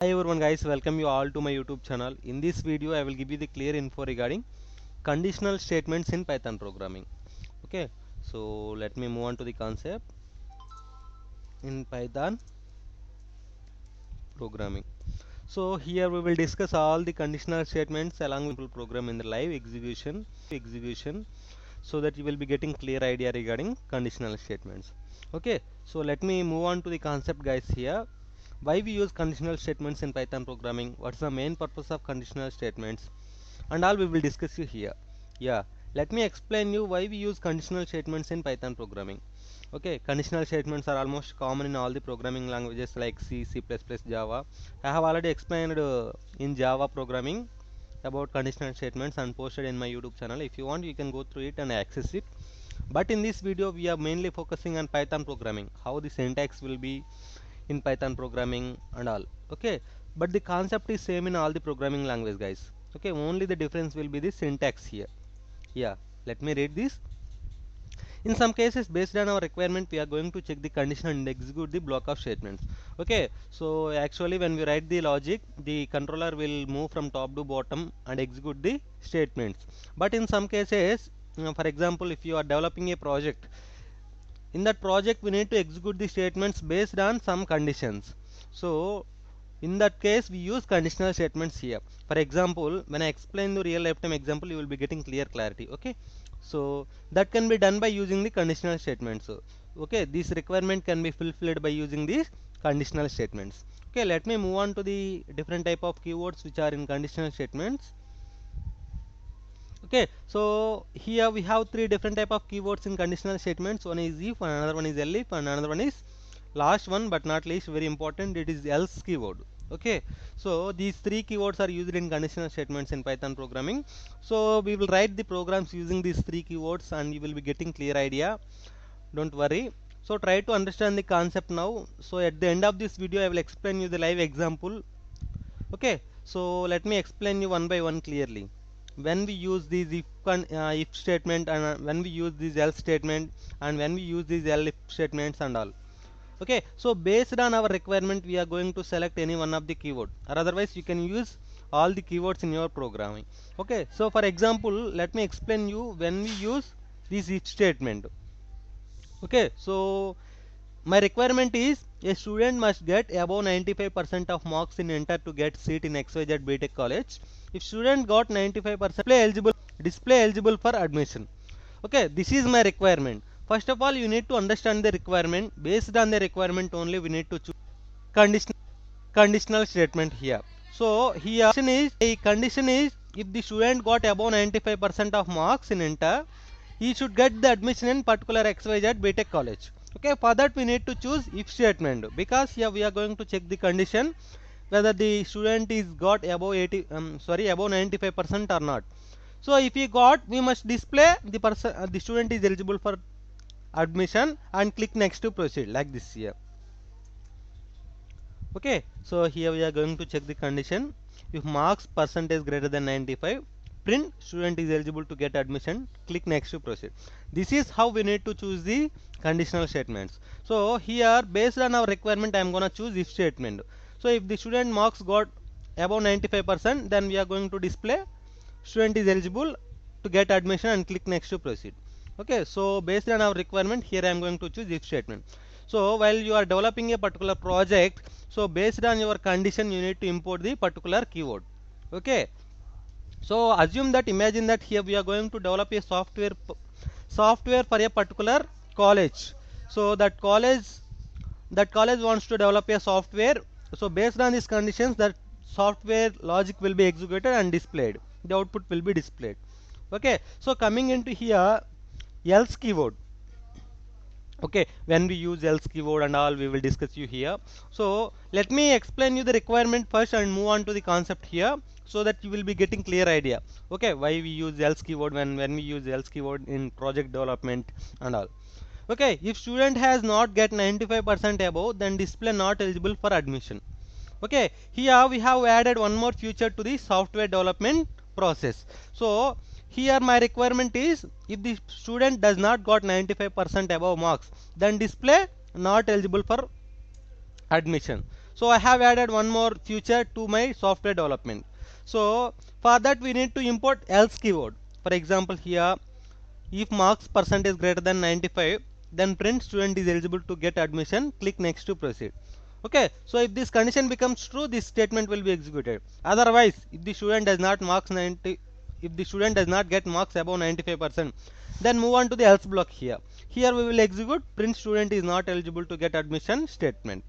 Hi everyone guys, welcome you all to my YouTube channel. In this video I will give you the clear info regarding conditional statements in Python programming. Okay, so let me move on to the concept in Python programming. So here we will discuss all the conditional statements along with simple program in the live execution so that you will be getting clear idea regarding conditional statements. Okay, so let me move on to the concept guys here. Why we use conditional statements in Python programming, what's the main purpose of conditional statements, and all we will discuss you here. Yeah, let me explain you why we use conditional statements in Python programming. Okay, conditional statements are almost common in all the programming languages like C, C++, Java. I have already explained in Java programming about conditional statements and posted in my YouTube channel. If you want, you can go through it and access it. But in this video we are mainly focusing on Python programming, how the syntax will be in Python programming and all. Okay, but the concept is same in all the programming language guys. Okay, only the difference will be the syntax here. Yeah, let me read this. In some cases, based on our requirement, we are going to check the condition and execute the block of statements. Okay, so actually when we write the logic, the controller will move from top to bottom and execute the statements. But in some cases, for example, if you are developing a project, in that project we need to execute the statements based on some conditions. So in that case we use conditional statements here. For example, when I explain the real lifetime example, you will be getting clear clarity. Okay, so that can be done by using the conditional statements. So okay, this requirement can be fulfilled by using these conditional statements. Okay, let me move on to the different type of keywords which are in conditional statements. Okay, so here we have three different type of keywords in conditional statements. One is if, another one is elif, and another one is last one but not least very important, it is else keyword. Okay, so these three keywords are used in conditional statements in Python programming. So we will write the programs using these three keywords and you will be getting clear idea. Don't worry. So try to understand the concept now. So at the end of this video I will explain you the live example. Okay, so let me explain you one by one clearly. When we use these if statement and when we use this else statement and when we use these elif statements and all. Okay, so based on our requirement we are going to select any one of the keyword, or otherwise you can use all the keywords in your programming. Okay, so for example let me explain you when we use this if statement. Okay, so my requirement is a student must get above 95% of marks in enter to get seat in XYZ BTech college. If student got 95%, display eligible for admission. Okay, this is my requirement. First of all, you need to understand the requirement. Based on the requirement only, we need to choose condition conditional statement here. So here condition is if the student got above 95% of marks in enter, he should get the admission in particular XYZ BTech college. Okay, for that we need to choose if statement, because here we are going to check the condition whether the student is got above above 95% or not. So if he got, we must display the student is eligible for admission and click next to proceed like this here. Okay, so here we are going to check the condition. If marks percentage greater than 95, print student is eligible to get admission, click next to proceed. This is how we need to choose the conditional statements. So here based on our requirement I am gonna choose if statement. So if the student marks got above 95%, then we are going to display student is eligible to get admission and click next to proceed. Okay, so based on our requirement here I am going to choose if statement. So while you are developing a particular project, so based on your condition you need to import the particular keyword. Okay, so assume that, imagine that here we are going to develop a software for a particular college. So that college wants to develop a software. So based on these conditions, that software logic will be executed and displayed, the output will be displayed. Okay, so coming into here else keyword. Okay, when we use else keyword and all we will discuss you here. So let me explain you the requirement first and move on to the concept here so that you will be getting clear idea. Okay, why we use else keyword when we use else keyword in project development and all. Okay, if student has not get 95% above, then display not eligible for admission. Okay, here we have added one more feature to the software development process. So here my requirement is if the student does not got 95% above marks, then display not eligible for admission. So I have added one more feature to my software development. So for that we need to import else keyword. For example, here if marks percent is greater than 95, then print student is eligible to get admission, click next to proceed. Okay, so if this condition becomes true, this statement will be executed. Otherwise, if the student does not get marks above 95%, then move on to the else block here. Here we will execute print student is not eligible to get admission statement.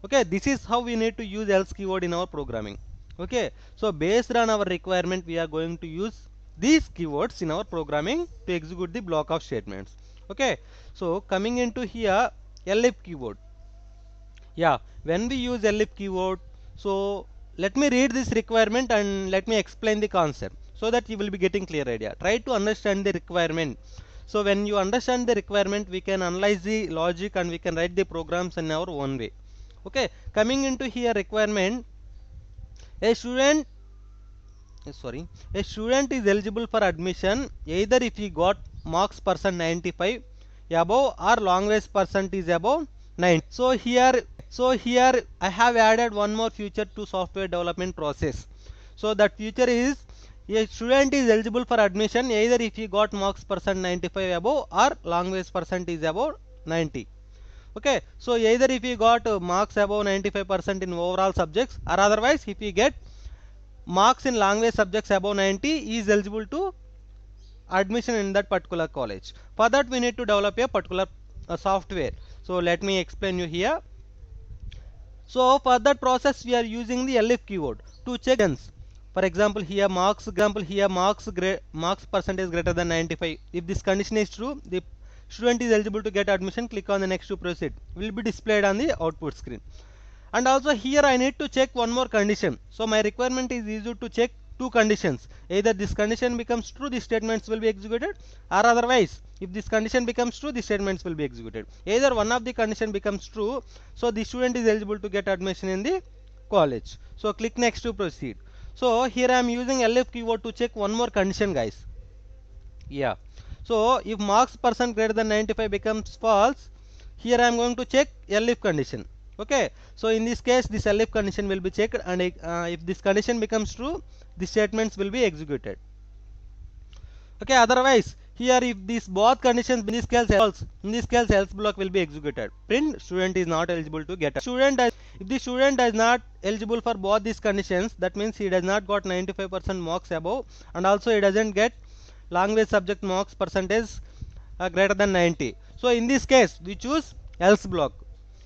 Okay, this is how we need to use else keyword in our programming. Okay, so based on our requirement, we are going to use these keywords in our programming to execute the block of statements. Okay, so coming into here, elif keyword. Yeah, when we use elif keyword, so let me read this requirement and let me explain the concept so that you will be getting clear idea. Try to understand the requirement. So when you understand the requirement, we can analyze the logic and we can write the programs in our own way. Okay, coming into here requirement, a student is eligible for admission either if he got marks percent 95 above or language percent is above 9. So here I have added one more feature to software development process. So that feature is a student is eligible for admission either if he got marks percent 95 above or language percent is above 90. Okay, so either if he got marks above 95% in overall subjects, or otherwise if he get marks in language subjects above 90, he is eligible to admission in that particular college. For that we need to develop a particular software. So let me explain you here. So for that process we are using the elif keyword to check. For example, here marks percent is greater than 95. If this condition is true, the student is eligible to get admission, click on the next to proceed, will be displayed on the output screen. And also here I need to check one more condition. So my requirement is easy to check two conditions. Either this condition becomes true, the statements will be executed, or otherwise if this condition becomes true, the statements will be executed. Either one of the condition becomes true, so the student is eligible to get admission in the college. So click next to proceed. So here I am using elif keyword to check one more condition, guys. Yeah, so if marks percent greater than 95 becomes false, here I am going to check elif condition. Okay, so in this case this elif condition will be checked, and if this condition becomes true, the statements will be executed. Okay, otherwise here if these both conditions in this case else block will be executed. Print student is not eligible to get if the student is not eligible for both these conditions, that means he does not got 95% marks above, and also he doesn't get language subject marks percentage greater than 90. So in this case we choose else block.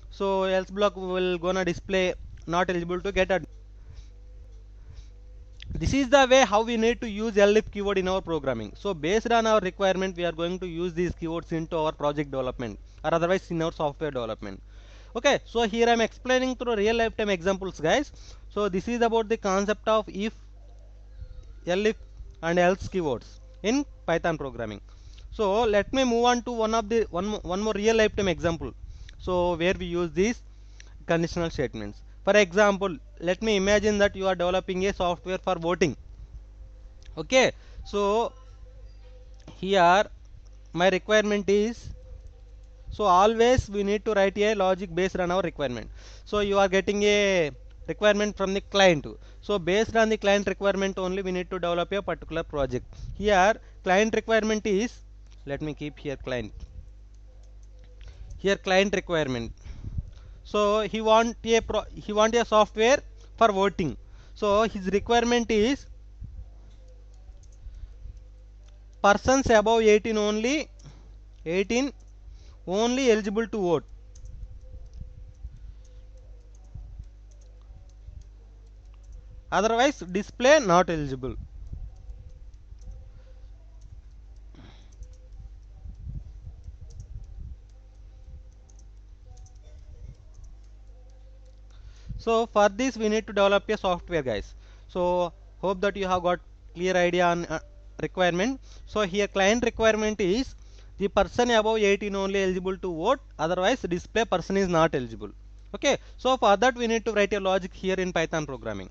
So else block will gonna display not eligible to get admission. This is the way how we need to use elif keyword in our programming. So based on our requirement, we are going to use these keywords into our project development, or otherwise in our software development. Okay, so here I am explaining through real lifetime examples, guys. So this is about the concept of if, elif and else keywords in Python programming. So let me move on to one more real lifetime example. So where we use these conditional statements. For example, let me imagine that you are developing a software for voting. Okay, so here my requirement is, so always we need to write a logic based on our requirement. So you are getting a requirement from the client. So based on the client requirement only we need to develop a particular project. Here client requirement is, let me keep here client. Here client requirement. So he want a software for voting. So his requirement is persons above 18 only eligible to vote. Otherwise display not eligible. So for this we need to develop a software, guys. So hope that you have got clear idea on requirement. So here client requirement is the person above 18 only eligible to vote, otherwise display person is not eligible. Okay, so for that we need to write a logic here in Python programming.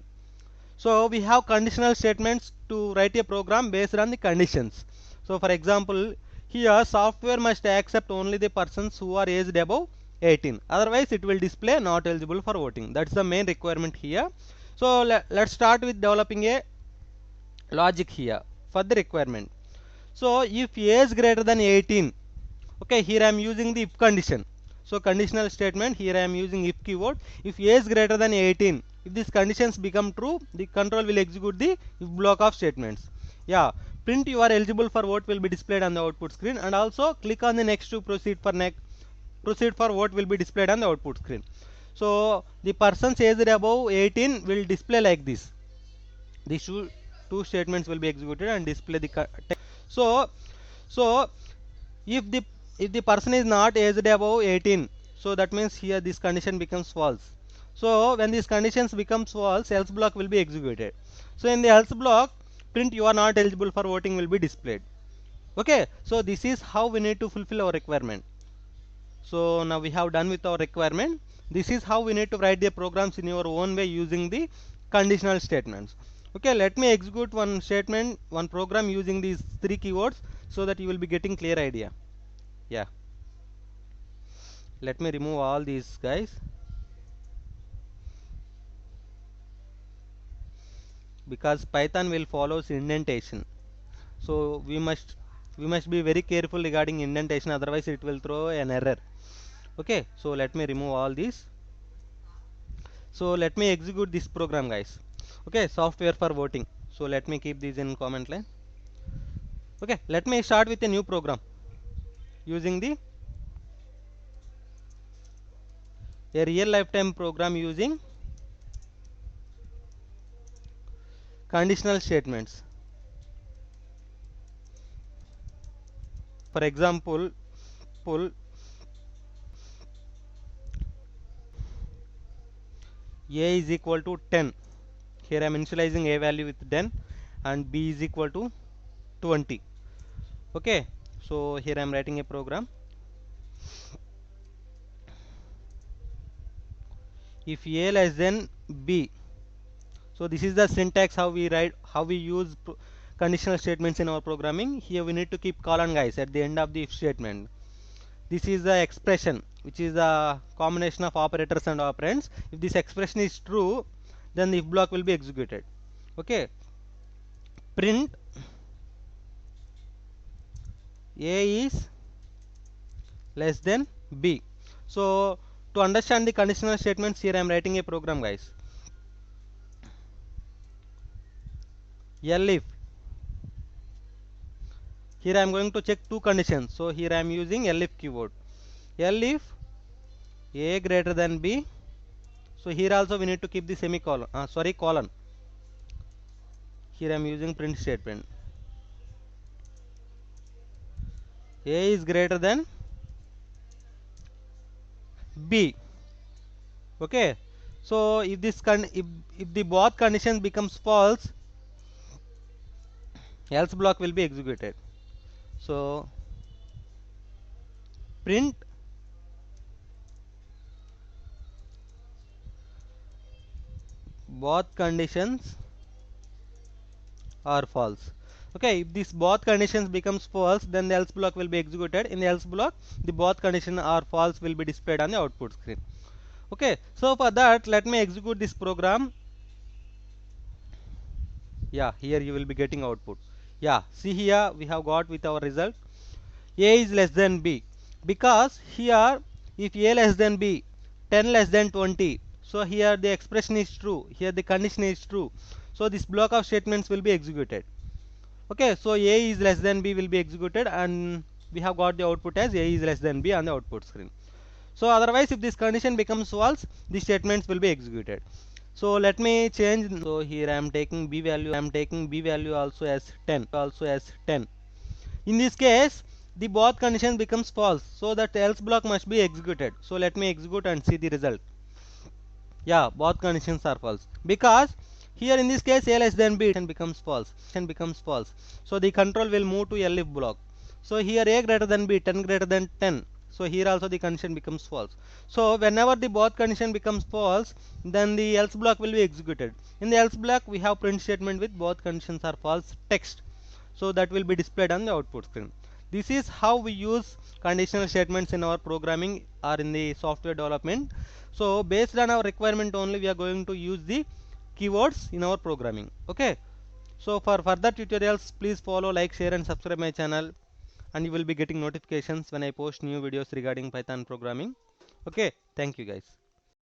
So we have conditional statements to write a program based on the conditions. So for example, here software must accept only the persons who are aged above 18, otherwise it will display not eligible for voting. That's the main requirement here. So let's start with developing a logic here for the requirement. So if a is greater than 18, okay, here I am using the if condition. So conditional statement, here I am using if keyword. If a is greater than 18, if these conditions become true, the control will execute the if block of statements. Yeah, print you are eligible for vote will be displayed on the output screen, and also click on the next to proceed for vote will be displayed on the output screen. So the person's age above 18 will display like this. These two statements will be executed and display the text. So if the person is not aged above 18, so that means here this condition becomes false. So when these conditions becomes false, else block will be executed. So in the else block, print you are not eligible for voting will be displayed. Okay, so this is how we need to fulfill our requirement. So now we have done with our requirement. This is how we need to write the programs in your own way using the conditional statements. Okay, let me execute one statement, one program using these three keywords so that you will be getting clear idea. Yeah, let me remove all these guys, because Python will follow indentation. So we must be very careful regarding indentation, otherwise it will throw an error. Okay, so let me remove all these. So let me execute this program, guys. Okay, software for voting. So let me keep these in comment line. Okay, let me start with a new program using a real lifetime program using conditional statements. For example, a is equal to 10. Here I am initializing a value with 10 and b is equal to 20. Okay, so here I am writing a program. If a less than b, so this is the syntax how we use conditional statements in our programming. Here we need to keep colon, guys, at the end of the if statement. This is the expression, which is a combination of operators and operands. If this expression is true, then the if block will be executed. Okay, print a is less than b. So to understand the conditional statements, here I am writing a program, guys. Elif, here I am going to check two conditions. So here I am using elif keyword. Elif a greater than b. So here also we need to keep the semicolon, colon. Here I am using print statement. A is greater than b. Okay, so if the both conditions becomes false, else block will be executed. So print both conditions are false. Okay, if this both conditions becomes false, then the else block will be executed. In the else block, the both condition are false will be displayed on the output screen. Okay, so for that, let me execute this program. Yeah, here you will be getting output. Yeah, see here we have got with our result a is less than b, because here if a less than b, 10 less than 20, so here the expression is true, here the condition is true, so this block of statements will be executed. Okay, so a is less than b will be executed, and we have got the output as a is less than b on the output screen. So otherwise, if this condition becomes false, the statements will be executed. So let me change. So here I am taking b value also as 10. In this case, the both condition becomes false, so that else block must be executed. So let me execute and see the result. Yeah, both conditions are false, because here in this case a less than b becomes false. So the control will move to elif block. So here a greater than b, 10 greater than 10. So here also the condition becomes false. So whenever the both condition becomes false, then the else block will be executed. In the else block, we have print statement with both conditions are false text. So that will be displayed on the output screen. This is how we use conditional statements in our programming or in the software development. So based on our requirement only, we are going to use the keywords in our programming. Okay. So for further tutorials, please follow, like, share and subscribe my channel, and you will be getting notifications when I post new videos regarding Python programming. Okay, thank you guys.